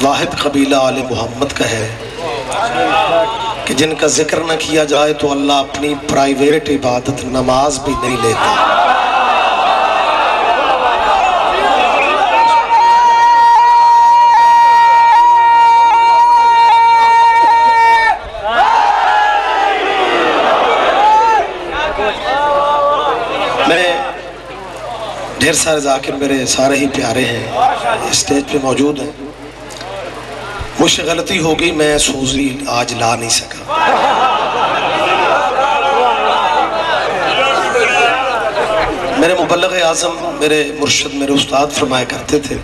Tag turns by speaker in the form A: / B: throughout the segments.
A: واحد قبیلہ آل محمد کا ہے کہ جن کا ذکر نہ کیا جائے تو اللہ اپنی پرائیویٹ عبادت نماز بھی نہیں لیتا۔ ڈھیر سارے ذاکر میرے سارے ہی پیارے ہیں، اسٹیج پہ موجود ہیں۔ مجھ سے غلطی ہو گئی، میں سوزی آج لا نہیں سکا۔ میرے مبلغ اعظم، میرے مرشد، میرے استاد فرمایا کرتے تھے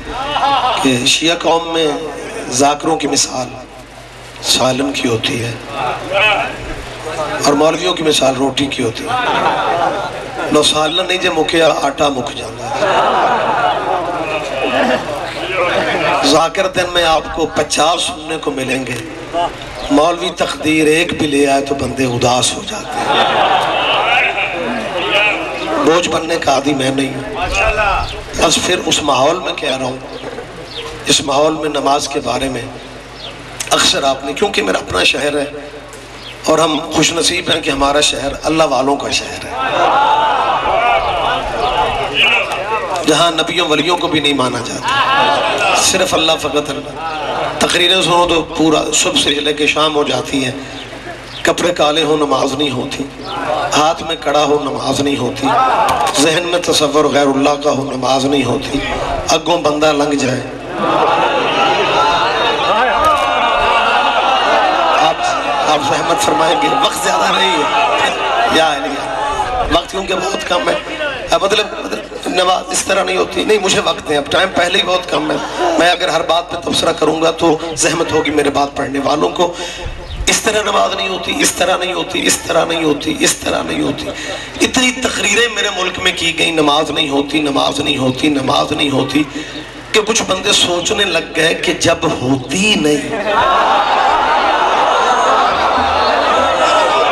A: کہ شیعہ قوم میں ذاکروں کی مثال سالن کی ہوتی ہے اور مولویوں کی مثال روٹی کی ہوتی ہے۔ لو سالنا نہیں جے مکیا آٹا مک جانا ہے۔ ذاکر دن میں آپ کو 50 سننے کو ملیں گے، مولوی تقدیر ایک بھی لے آئے تو بندے اداس ہو جاتے ہیں۔ بوجھ بننے کا عادی میں نہیں ہوں، بس پھر اس ماحول میں کہہ رہا ہوں، اس ماحول میں نماز کے بارے میں اکثر آپ نے، کیونکہ میرا اپنا شہر ہے اور ہم خوش نصیب ہیں کہ ہمارا شہر اللہ والوں کا شہر ہے، جہاں نبیوں ولیوں کو بھی نہیں مانا جاتا، صرف اللہ فقط اللہ۔ تقریریں سنو تو پورا صبح سے لے کے شام ہو جاتی ہے، کپڑے کالے ہو نماز نہیں ہوتی، ہاتھ میں کڑا ہو نماز نہیں ہوتی، ذہن میں تصور غیر اللہ کا ہو نماز نہیں ہوتی، اگوں بندہ لنگ جائے۔ آپ زحمت فرمائیں گے، وقت زیادہ نہیں ہے یا علیہ، وقت کیونکہ بہت کم ہے، مطلب نماز اس طرح نہیں ہوتی، نہیں مجھے وقت ہے، اب ٹائم پہلے ہی بہت کم ہے، میں اگر ہر بات پہ تبصرہ کروں گا تو زحمت ہوگی میرے بات پڑھنے والوں کو۔ اس طرح نماز نہیں ہوتی، اس طرح نہیں ہوتی، اس طرح نہیں ہوتی، اس طرح نہیں ہوتی، اتنی تقریریں میرے ملک میں کی گئی، نماز نہیں ہوتی، نماز نہیں ہوتی، نماز نہیں ہوتی، کہ کچھ بندے سوچنے لگ گئے کہ جب ہوتی نہیں،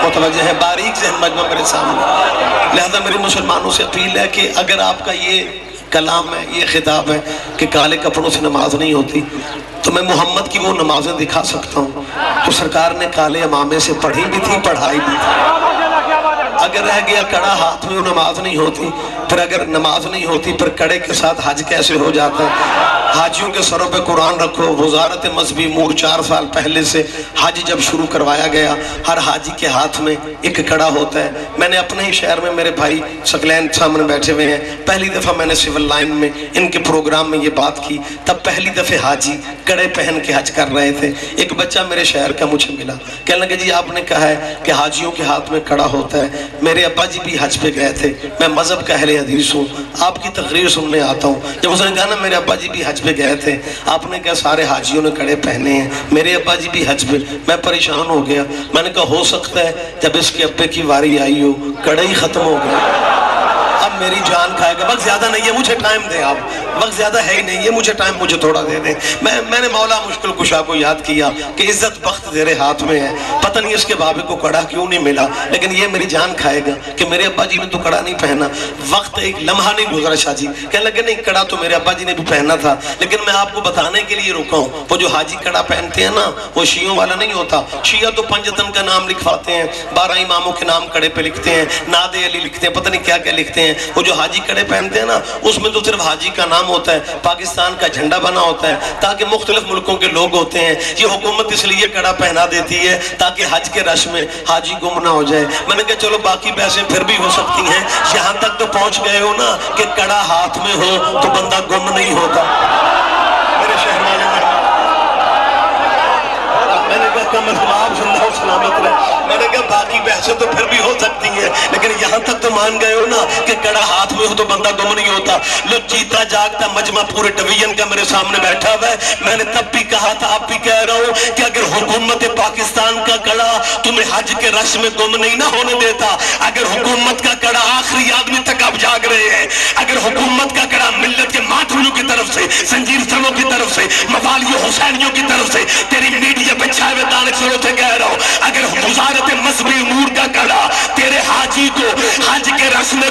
A: متوجہ ہے، باریک ذہن مجمع میرے سامنے، لہذا میری مسلمانوں سے اپیل ہے کہ اگر آپ کا یہ کلام ہے، یہ خطاب ہے کہ کالے کپڑوں سے نماز نہیں ہوتی، تو میں محمد کی وہ نمازیں دکھا سکتا ہوں تو سرکار نے کالے امامے سے پڑھی بھی تھی، پڑھائی بھی تھی۔ اگر رہ گیا کڑا ہاتھ میں وہ نماز نہیں ہوتی، پھر اگر نماز نہیں ہوتی پھر کڑے کے ساتھ حج کیسے ہو جاتا ہے؟ حاجیوں کے سروں پہ قرآن رکھو، وزارت مذہبی امور 4 سال پہلے سے حج جب شروع کروایا گیا، ہر حاجی کے ہاتھ میں ایک کڑا ہوتا ہے۔ میں نے اپنے ہی شہر میں، میرے بھائی سکلین سامنے بیٹھے ہوئے ہیں، پہلی دفعہ میں نے سول لائن میں ان کے پروگرام میں یہ بات کی، تب پہلی دفعہ حاجی کڑے پہن کے حج کر رہے تھے۔ ایک بچہ میرے شہر کا مجھے ملا، کہنے لگے جی آپ نے کہا ہے کہ حاجیوں کے ہاتھ میں کڑا ہوتا ہے، میرے ابا جی بھی حج پہ گئے تھے، میں مذہب کا اہل حدیث ہوں، آپ کی تقریر سننے آتا ہوں۔ جب اس نے کہا نا میرے ابا جی بھی حج پہ گئے تھے، آپ نے کہا سارے حاجیوں نے کڑے پہنے ہیں، میرے ابا جی بھی حج پہ، میں پریشان ہو گیا، میں نے کہا ہو سکتا ہے جب اس کے ابے کی واری آئی ہو کڑے ہی ختم ہو گئے، اب میری جان کھائے گا۔ وقت زیادہ نہیں ہے، مجھے ٹائم دیں آپ، وقت زیادہ ہے ہی نہیں ہے، مجھے ٹائم مجھے تھوڑا دے دیں۔ میں نے مولا مشکل کشا کو یاد کیا کہ عزت بخت تیرے ہاتھ میں ہے، پتہ نہیں اس کے بابے کو کڑا کیوں نہیں ملا، لیکن یہ میری جان کھائے گا کہ میرے ابا جی نے تو کڑا نہیں پہنا۔ وقت ایک لمحہ نہیں گزرا شاہ جی، کہنے لگے نہیں کڑا تو میرے ابا جی نے بھی پہنا تھا، لیکن میں آپ کو بتانے کے لیے رکا ہوں، وہ جو حاجی کڑا پہنتے ہیں نا وہ شیعوں والا نہیں ہوتا۔ شیعہ تو پنجتن کا نام لکھواتے ہیں، 12 اماموں کے نام کڑے پہ لکھتے ہیں، ناد علی لکھتے ہیں، پتہ نہیں کیا کیا لکھتے ہیں۔ وہ جو حاجی کڑے پہنتے ہیں نا اس میں تو صرف حاجی کا نام ہوتا ہے، پاکستان کا جھنڈا بنا ہوتا ہے تاکہ مختلف ملکوں کے لوگ ہوتے ہیں، یہ حکومت اس لیے کڑا پہنا دیتی ہے تاکہ حج کے رش میں حاجی گم نہ ہو جائے۔ میں نے کہا چلو باقی بحثیں پھر بھی ہو سکتی ہیں، یہاں تک تو پہنچ گئے ہو نا کہ کڑا ہاتھ میں ہو تو بندہ گم نہیں ہوتا۔ میرے شہر والے میں نے کہا کم از کم آپ زندہ و سلامت رہے، میں نے کہا باقی بحثیں تو پھر بھی ہو سکتی ہیں لیکن یہاں تک تو مان گئے ہو نا کہ کڑا ہاتھ میں ہو تو بندہ گم نہیں ہوتا۔ لو جیتا جاگتا مجمع پورے ڈویژن کا میرے سامنے بیٹھا ہوا ہے، میں نے تب بھی کہا تھا اب بھی کہہ رہا ہوں کہ اگر حکومت پاکستان کا کڑا تمہیں حج کے رش میں گم نہیں نہ ہونے دیتا، اگر حکومت کا کڑا آخری آدمی تک آپ جاگ رہے ہیں، اگر حکومت کا کڑا ملت کے ماتھولوں کی طرف سے، زنجیر سنوں کی طرف سے، موالیوں حسینیوں کی طرف سے، تیری میڈیا پہ چھائے ہوئے دانش سنوں سے کہہ رہا ہوں، اگر وزارت مذہبی امور کا کڑا تیرے حاجی کو حج کے رسم میں